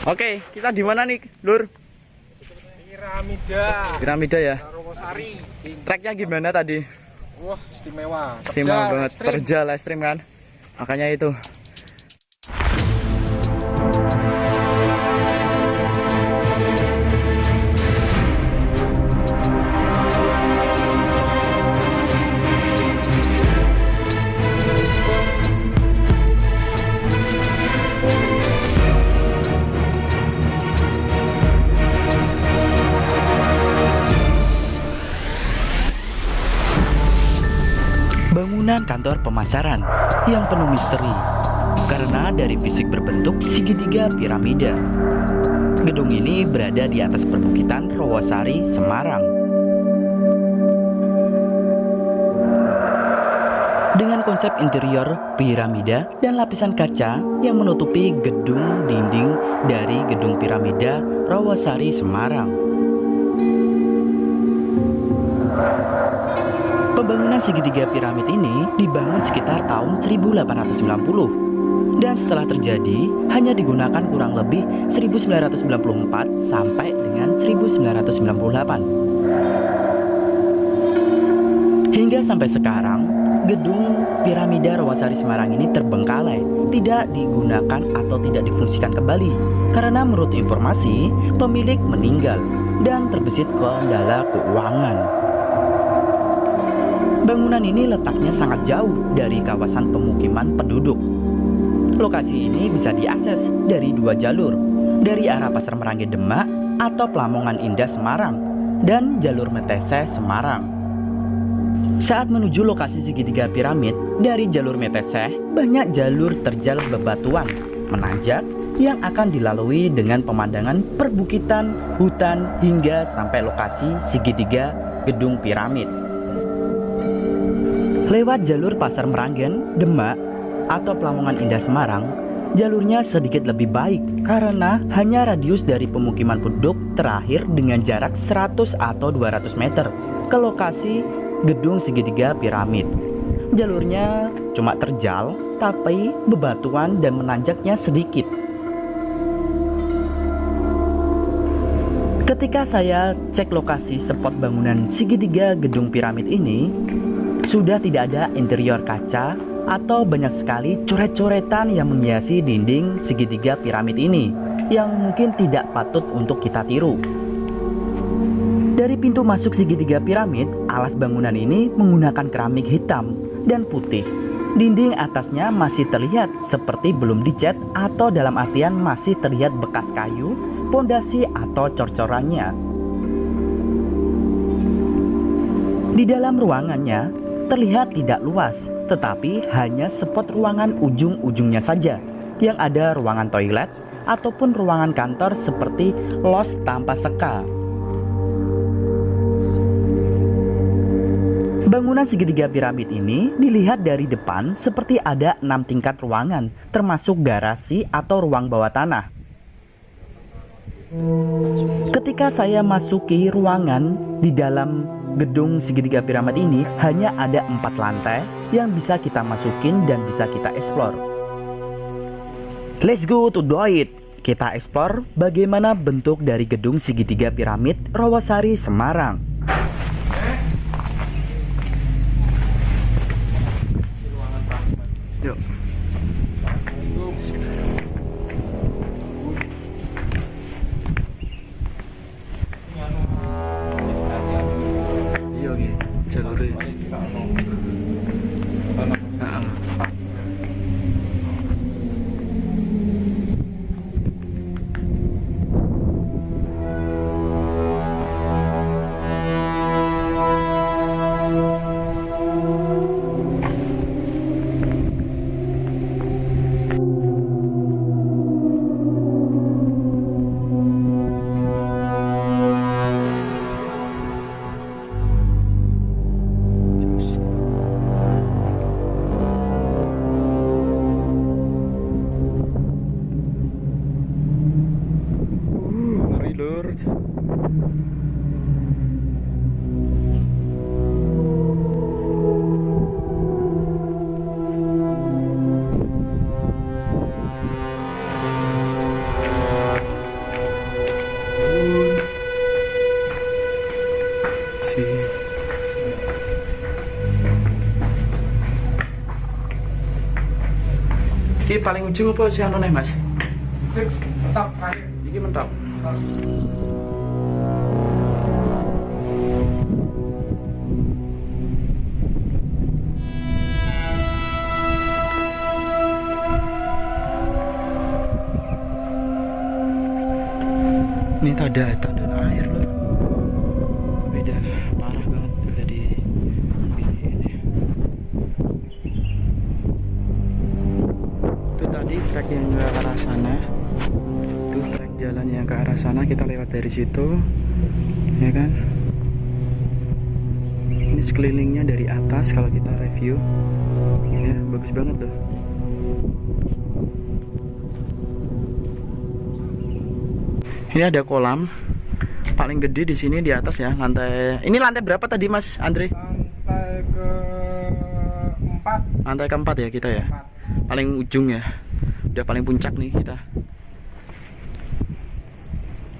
Oke, kita di mana nih, Lur? Piramida. Piramida ya. Rawasari. Treknya gimana tadi? Wah, istimewa. Istimewa banget. Terjal ekstrim kan? Makanya itu. Bangunan kantor pemasaran yang penuh misteri karena dari fisik berbentuk segitiga piramida. Gedung ini berada di atas perbukitan Rawasari, Semarang. Dengan konsep interior piramida dan lapisan kaca yang menutupi gedung dinding dari gedung piramida Rawasari, Semarang. Pembangunan segitiga piramid ini dibangun sekitar tahun 1890 dan setelah terjadi hanya digunakan kurang lebih 1994 sampai dengan 1998. Hingga sampai sekarang, gedung piramida Rawasari Semarang ini terbengkalai, tidak digunakan atau tidak difungsikan kembali karena menurut informasi pemilik meninggal dan terbesit kendala keuangan. Bangunan ini letaknya sangat jauh dari kawasan pemukiman penduduk. Lokasi ini bisa diakses dari dua jalur, dari arah Pasar Merangge Demak atau Pelamongan Indah Semarang, dan jalur Metese Semarang. Saat menuju lokasi segitiga piramid, dari jalur Metese, banyak jalur terjal bebatuan, menanjak, yang akan dilalui dengan pemandangan perbukitan, hutan, hingga sampai lokasi segitiga gedung piramid. Lewat jalur Pasar Meranggen, Demak, atau Pelamongan Indah Semarang, jalurnya sedikit lebih baik karena hanya radius dari pemukiman penduduk terakhir dengan jarak 100 atau 200 meter ke lokasi gedung segitiga piramid. Jalurnya cuma terjal, tapi bebatuan dan menanjaknya sedikit. Ketika saya cek lokasi spot bangunan segitiga gedung piramid ini, sudah tidak ada interior kaca atau banyak sekali coret-coretan yang menghiasi dinding segitiga piramid ini yang mungkin tidak patut untuk kita tiru. Dari pintu masuk segitiga piramid, alas bangunan ini menggunakan keramik hitam dan putih. Dinding atasnya masih terlihat seperti belum dicat atau dalam artian masih terlihat bekas kayu, pondasi atau cor-corannya. Di dalam ruangannya terlihat tidak luas, tetapi hanya spot ruangan ujung-ujungnya saja yang ada ruangan toilet ataupun ruangan kantor seperti los tanpa seka. Bangunan segitiga piramid ini dilihat dari depan seperti ada 6 tingkat ruangan, termasuk garasi atau ruang bawah tanah. Ketika saya masuki ruangan di dalam gedung segitiga piramid ini, hanya ada 4 lantai yang bisa kita masukin dan bisa kita explore. Let's go to do it. Kita explore bagaimana bentuk dari gedung segitiga piramid Rawasari Semarang. Yuk. paling ujung apa sih anu nih Mas? Sip, tetap terakhir. Iki mentok. Ini tanda air loh. Beda parah banget dari ini. Itu tadi trek yang ke arah sana. Itu trek jalan yang ke arah sana, kita lewat dari situ. Ya kan? Ini sekelilingnya dari atas kalau kita review. Ya, bagus banget loh. Ini ada kolam paling gede di sini di atas ya, lantai. Ini lantai berapa tadi Mas Andre? Lantai keempat. Lantai keempat ya kita ya. Paling ujung ya. Udah paling puncak nih kita.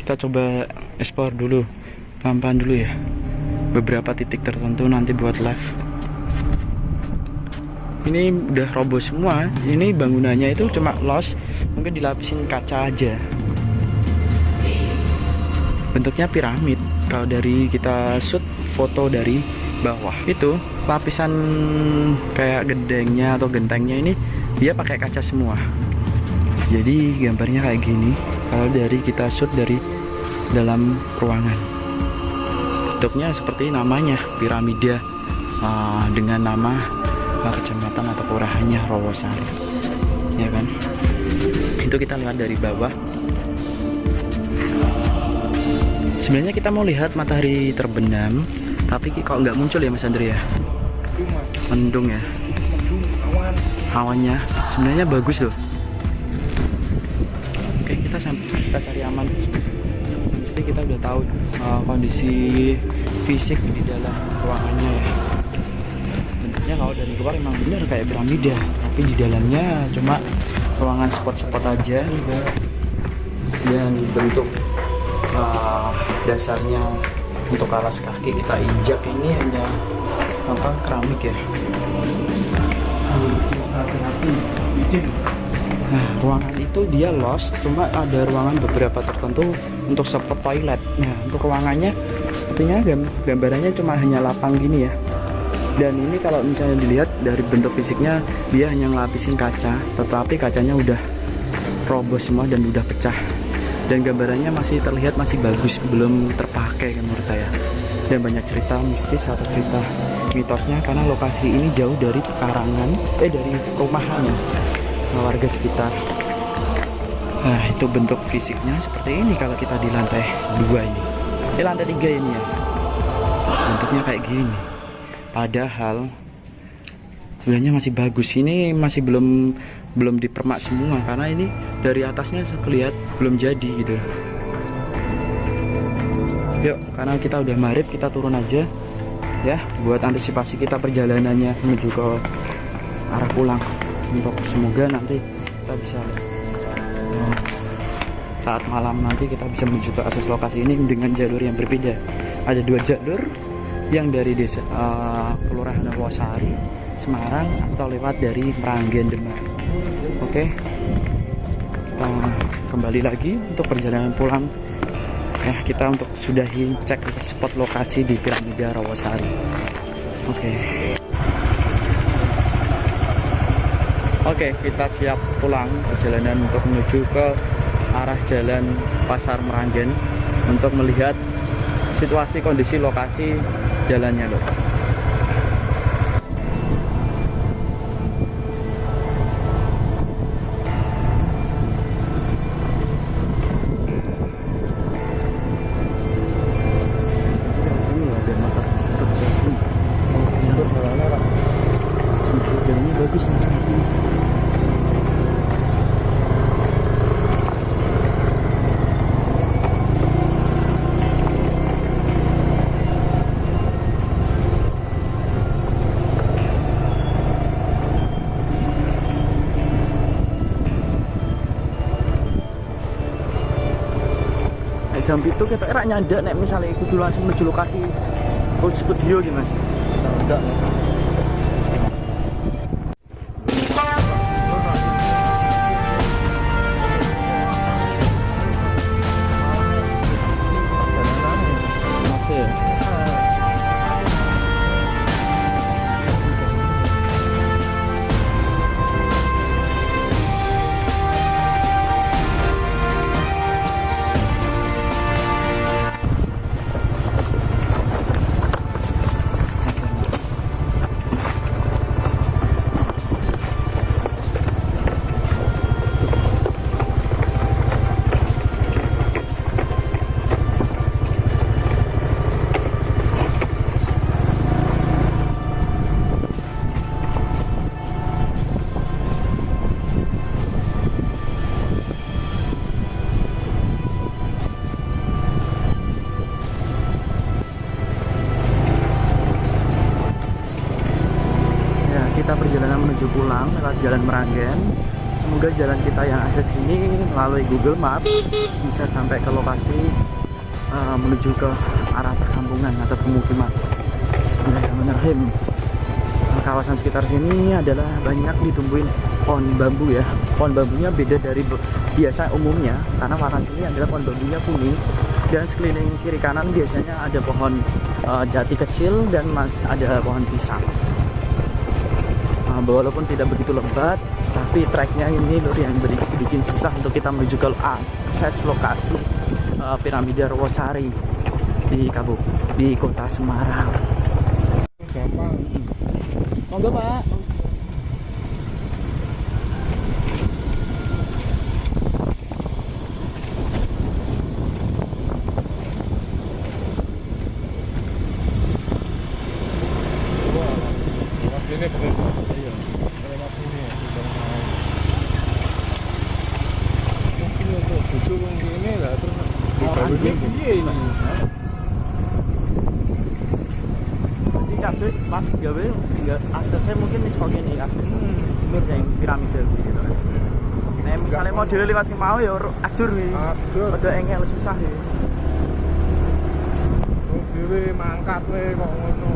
Kita coba explore dulu, pelan-pelan dulu ya. Beberapa titik tertentu nanti buat live. Ini udah roboh semua. Ini bangunannya itu cuma los, mungkin dilapisin kaca aja. Bentuknya piramid. Kalau dari kita shoot foto dari bawah itu lapisan kayak gedengnya atau gentengnya ini dia pakai kaca semua. Jadi gambarnya kayak gini. Kalau dari kita shoot dari dalam ruangan, bentuknya seperti namanya piramida, dengan nama kecamatan atau kelurahannya Rawasari, ya kan? Itu kita lihat dari bawah. Sebenarnya kita mau lihat matahari terbenam, tapi kok nggak muncul ya Mas Andre ya? Mendung ya. Awannya sebenarnya bagus loh. Oke, kita cari aman. Mesti kita udah tahu kondisi fisik di dalam ruangannya ya. Bentuknya kalau dari luar emang bener kayak piramida, tapi di dalamnya cuma ruangan spot-spot aja dan bentuk dasarnya untuk alas kaki kita injak ini hanya keramik ya. Nah, ruangan itu dia lost, cuma ada ruangan beberapa tertentu untuk spot toilet. Nah, untuk ruangannya sepertinya gambarannya cuma hanya lapang gini ya. Dan ini kalau misalnya dilihat dari bentuk fisiknya, dia hanya ngelapisin kaca, tetapi kacanya udah roboh semua dan udah pecah. Dan gambarannya masih terlihat masih bagus, belum terpakai menurut saya. Dan banyak cerita mistis atau cerita mitosnya karena lokasi ini jauh dari pekarangan, dari perumahan ya, warga sekitar. Nah, itu bentuk fisiknya seperti ini kalau kita di lantai 2 ini. Di lantai 3 ini ya. Bentuknya kayak gini. Padahal sebenarnya masih bagus. Ini masih belum dipermak semua karena ini dari atasnya kelihatan belum jadi gitu. Yuk, karena kita udah maghrib, kita turun aja ya buat antisipasi kita perjalanannya menuju ke arah pulang. Untuk semoga nanti kita bisa saat malam nanti kita bisa menuju ke akses lokasi ini dengan jalur yang berbeda. Ada 2 jalur, yang dari desa Kelurahan Rawasari Semarang atau lewat dari Meranggen Demak. Oke, kita kembali lagi untuk perjalanan pulang ya. Kita untuk sudahi cek spot lokasi di piramida Rawasari. Oke, kita siap pulang perjalanan untuk menuju ke arah jalan Pasar Meranggen untuk melihat situasi kondisi lokasi jalannya loh. Bagus nih. Jam itu kita erak nyandak nek misalnya ikut langsung menuju lokasi studio gitu Mas. Enggak. pulang lewat Jalan Meranggen. Semoga jalan kita yang akses ini melalui Google Maps bisa sampai ke lokasi menuju ke arah perkampungan atau pemukiman. Bismillahirrahmanirrahim. Kawasan sekitar sini adalah banyak ditumbuhin pohon bambu ya. Pohon bambunya beda dari biasa umumnya karena warna sini adalah pohon bambunya kuning, dan sekeliling kiri kanan biasanya ada pohon jati kecil dan ada pohon pisang. Walaupun tidak begitu lebat, tapi treknya ini lur yang bikin susah untuk kita menuju ke akses lokasi piramida Rawasari di kota Semarang. Gampang. Monggo Pak. Mas ini bener. Iya. Lewat sini ya, sudah mau. Mungkin untuk bujuk ini lah terus Orang ini ini piye ini? Jadi kabeh pas gawe enggak aksesnya mungkin wis kok ngene kabeh. Ini sing piramida gitu. Nek misalnya mau dhewe liwat sing mau ya ajur wi. Ajur. Ada engel susah ya. Dhewe mangkat we kok ngono.